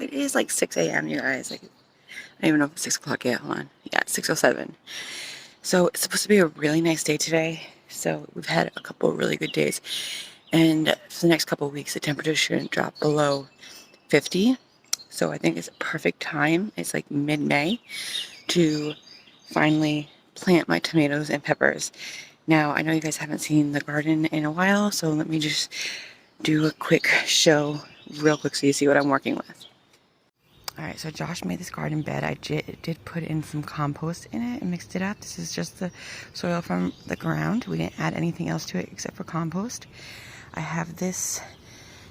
it is like 6 a.m. you guys. Like, I don't even know if it's 6 o'clock yet. Hold on. Yeah, it's 6:07. So it's supposed to be a really nice day today. So we've had a couple of really good days. And for the next couple of weeks, the temperature shouldn't drop below 50. So I think it's a perfect time. It's like mid-May to finally plant my tomatoes and peppers. Now, I know you guys haven't seen the garden in a while, so let me just do a quick show real quick so you see what I'm working with. Alright, so Josh made this garden bed. I did put in some compost in it and mixed it up. This is just the soil from the ground. We didn't add anything else to it except for compost. I have this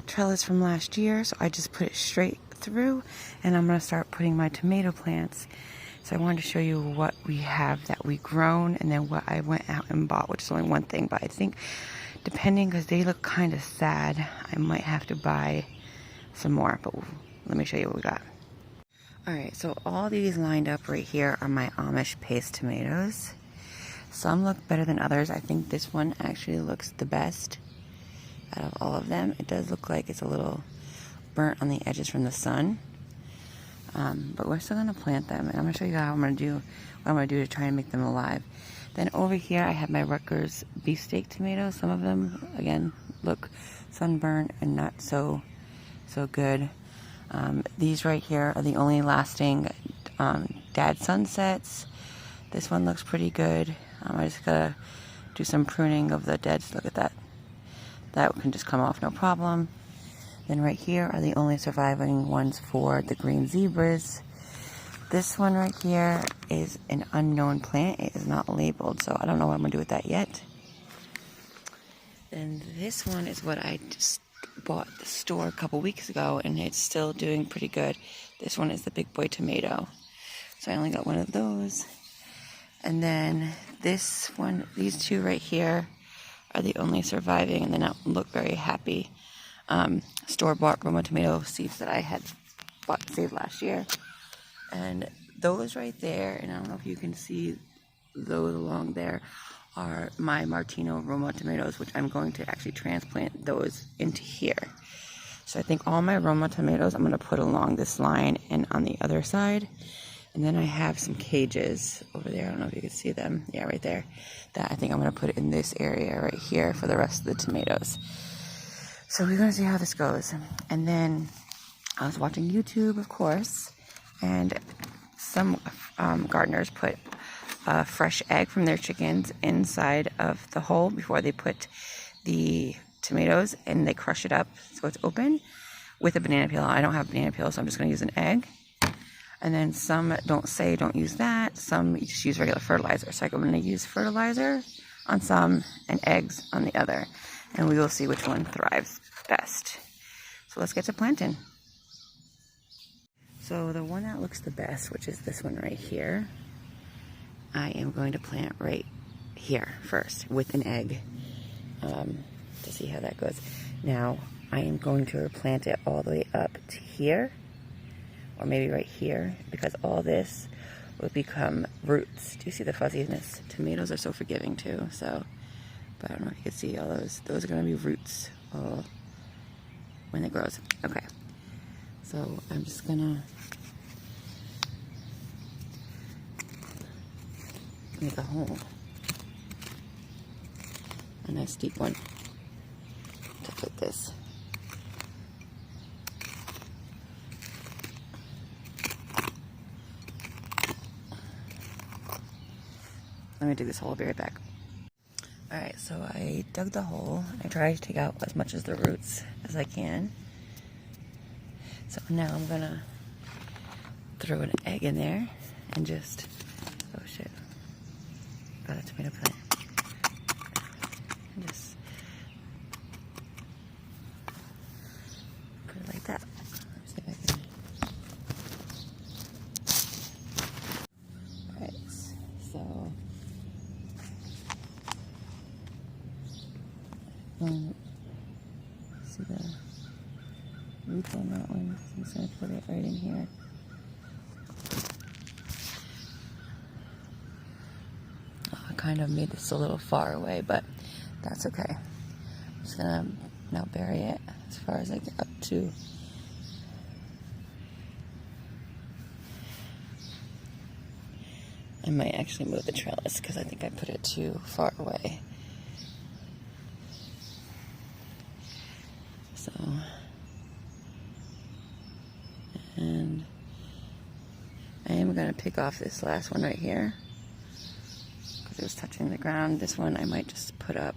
trellis from last year, so I just put it straight through, and I'm going to start putting my tomato plants. So I wanted to show you what we have that we grown, and then what I went out and bought, which is only one thing, but I think depending, because they look kind of sad, I might have to buy some more, but let me show you what we got. Alright, so all these lined up right here are my Amish paste tomatoes. Some look better than others. I think this one actually looks the best out of all of them. It does look like it's a little burnt on the edges from the sun. But we're still going to plant them, and I'm going to show you how I'm going to do what I'm going to do to try and make them alive. Then over here I have my Rutgers beefsteak tomatoes. Some of them, again, look sunburned and not so good. These right here are the only lasting Dad Sunsets. This one looks pretty good. I just gotta do some pruning of the deads. Look at that. That can just come off no problem. Then right here are the only surviving ones for the green zebras. This one right here is an unknown plant. It is not labeled, so I don't know what I'm gonna do with that yet. Then this one is what I just bought at the store a couple weeks ago, and it's still doing pretty good. This one is the big boy tomato, so I only got one of those. And then this one, these two right here are the only surviving, and they don't look very happy. Store-bought Roma tomato seeds that I had saved last year. And those right there, and I don't know if you can see those along there, are my Martino Roma tomatoes, which I'm going to actually transplant those into here. So I think all my Roma tomatoes I'm going to put along this line and on the other side. And then I have some cages over there. I don't know if you can see them. Yeah, right there. That I think I'm going to put in this area right here for the rest of the tomatoes. So we're going to see how this goes. And then I was watching YouTube, of course, and some gardeners put a fresh egg from their chickens inside of the hole before they put the tomatoes, and they crush it up so it's open with a banana peel. I don't have banana peel, so I'm just going to use an egg. And then some don't use that. Some you just use regular fertilizer. So I'm going to use fertilizer on some and eggs on the other, and we will see which one thrives best. So let's get to planting. So the one that looks the best, which is this one right here, I am going to plant right here first with an egg to see how that goes. Now I am going to plant it all the way up to here, or maybe right here, because all this will become roots. Do you see the fuzziness? Tomatoes are so forgiving too, so, but I don't know if you can see all those. Those are going to be roots when it grows. Okay, so I'm just going to make a hole, a nice deep one to fit this. Let me dig this hole. I'll be right back. Alright, so I dug the hole. I tried to take out as much of the roots as I can. So now I'm gonna throw an egg in there and just, oh shit, got a tomato plant. And just put it like that. See if I can. Alright, so see the roots on that one. So I'm just gonna put it right in here. I kind of made this a little far away, but that's okay. I'm just gonna now bury it as far as I get up to I might actually move the trellis because I think I put it too far away. So, and I am going to pick off this last one right here because it was touching the ground. This one I might just put up.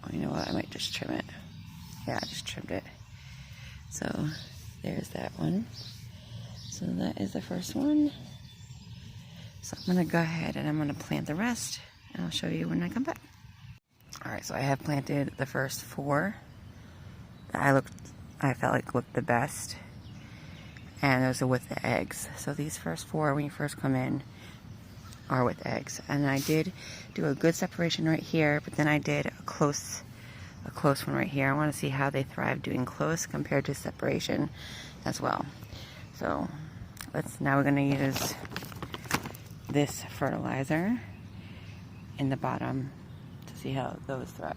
Oh, you know what? I might just trim it. Yeah, I just trimmed it. So there's that one. So that is the first one. So I'm going to go ahead and I'm going to plant the rest, and I'll show you when I come back. Alright, so I have planted the first 4 that I felt like looked the best. And those are with the eggs. So these first 4, when you first come in, are with eggs. And I did do a good separation right here, but then I did a close one right here. I want to see how they thrive doing close compared to separation as well. So now we're going to use this fertilizer in the bottom to see how those thrive.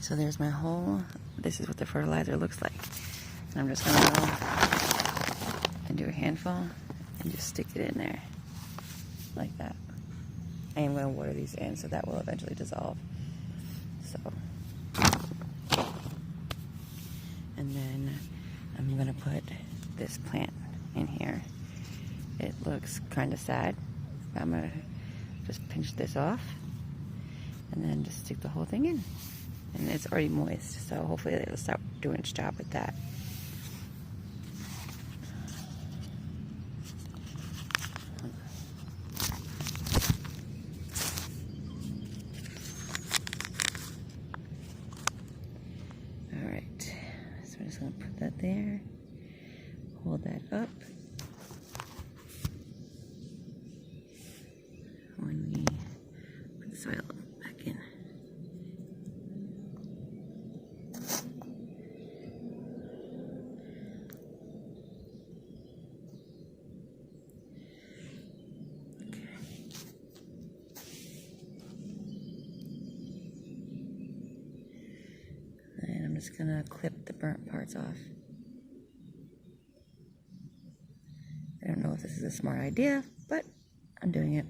So there's my hole. This is what the fertilizer looks like. And I'm just going to go and do a handful and just stick it in there like that. I am going to water these in so that will eventually dissolve. So, and then I'm going to put this plant in here. It looks kind of sad. I'm going to just pinch this off and then just stick the whole thing in. And it's already moist, so hopefully it'll start doing its job with that. Alright, so I'm just going to put that there, hold that up. When we put the soil back in. Okay. And I'm just gonna clip the burnt parts off. I don't know if this is a smart idea, but I'm doing it.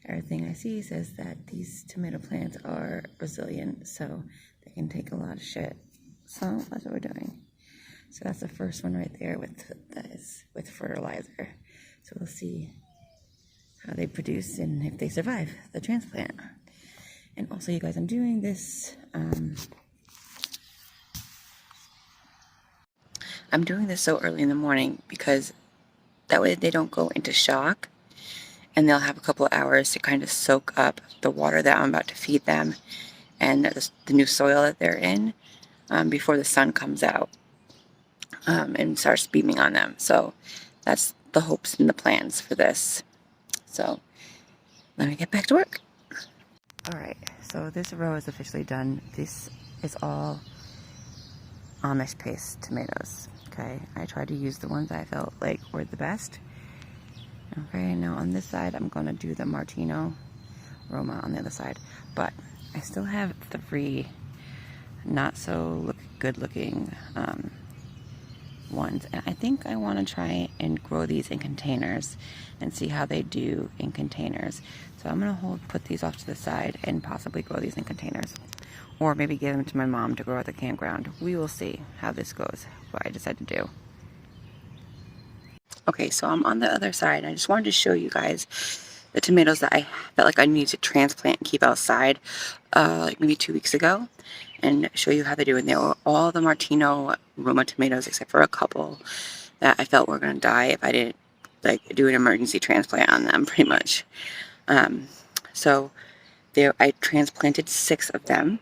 Everything I see says that these tomato plants are resilient, so they can take a lot of shit. So that's what we're doing. So that's the first one right there with fertilizer. So we'll see how they produce and if they survive the transplant. And also, you guys, I'm doing this. I'm doing this so early in the morning because that way they don't go into shock. And they'll have a couple of hours to kind of soak up the water that I'm about to feed them and the new soil that they're in before the sun comes out and starts beaming on them. So that's the hopes and the plans for this. So let me get back to work. Alright, so this row is officially done. This is all Amish paste tomatoes. Okay, I tried to use the ones I felt like were the best. Okay, now on this side, I'm going to do the Martino Roma on the other side. But I still have 3 not so good looking ones. And I think I want to try and grow these in containers and see how they do in containers. So I'm going to put these off to the side and possibly grow these in containers. Or maybe give them to my mom to grow at the campground. We will see how this goes, what I decide to do. Okay, so I'm on the other side. I just wanted to show you guys the tomatoes that I felt like I needed to transplant and keep outside like maybe 2 weeks ago and show you how they do. And they were all the Martino Roma tomatoes except for a couple that I felt were going to die if I didn't like do an emergency transplant on them pretty much. So I transplanted 6 of them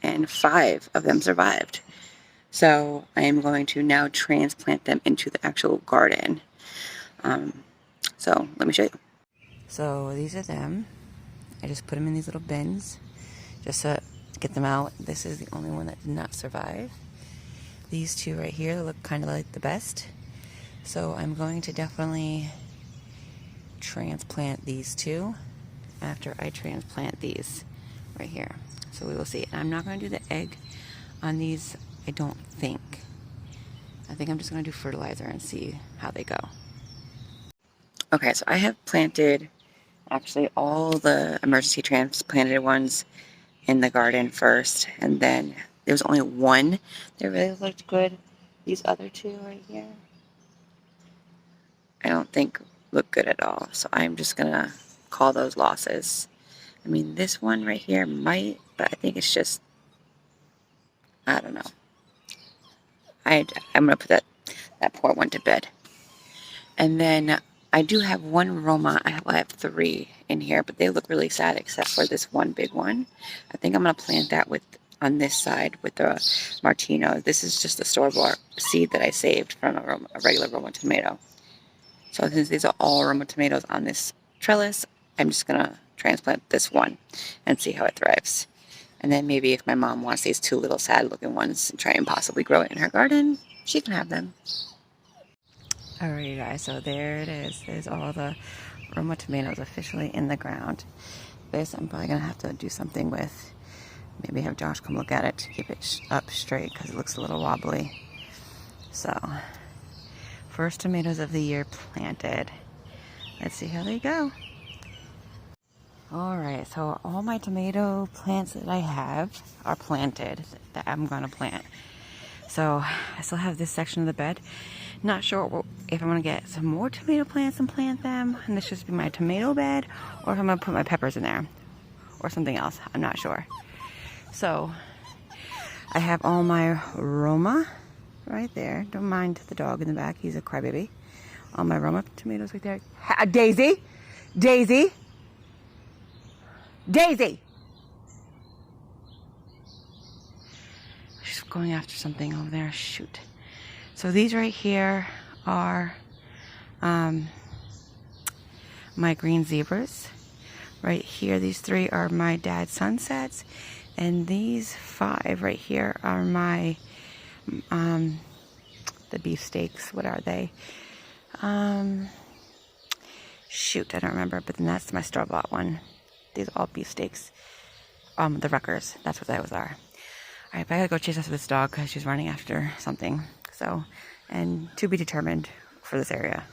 and 5 of them survived. So I am going to now transplant them into the actual garden. So let me show you. So these are them. I just put them in these little bins just to get them out. This is the only one that did not survive. These 2 right here look kind of like the best. So I'm going to definitely transplant these 2 after I transplant these right here. So we will see. And I'm not going to do the egg on these, I don't think. think I'm just going to do fertilizer and see how they go. Okay, so I have planted actually all the emergency transplanted ones in the garden first, and then there was only one that really looked good. These other two right here, I don't think look good at all, so I'm just gonna call those losses. I mean, this one right here might, but I think it's just, I don't know. I'm gonna put that poor one to bed. And then I do have one Roma. I have 3 in here, but they look really sad except for this one big one. I think I'm gonna plant that on this side with the Martino. This is just a store-bought seed that I saved from a regular Roma tomato. So since these are all Roma tomatoes on this trellis, I'm just gonna transplant this one and see how it thrives. And then maybe if my mom wants these 2 little sad-looking ones and try and possibly grow it in her garden, she can have them. Alright, guys, so there it is. There's all the Roma tomatoes officially in the ground. This I'm probably going to have to do something with. Maybe have Josh come look at it to keep it up straight because it looks a little wobbly. So, first tomatoes of the year planted. Let's see how they go. Alright, so all my tomato plants that I have are planted that I'm going to plant. So I still have this section of the bed. Not sure if I'm going to get some more tomato plants and plant them, and this just be my tomato bed, or if I'm going to put my peppers in there, or something else. I'm not sure. So I have all my Roma right there. Don't mind the dog in the back. He's a crybaby. All my Roma tomatoes right there. Daisy! Daisy! Daisy! She's going after something over there. Shoot. So these right here are my green zebras. Right here, these 3 are my dad's sunsets. And these 5 right here are my, the beefsteaks. What are they? Shoot, I don't remember. But then that's my store-bought one. These are all beefsteaks. The Ruckers. That's what those are. Alright, but I gotta go chase after this dog because she's running after something. So, and to be determined for this area.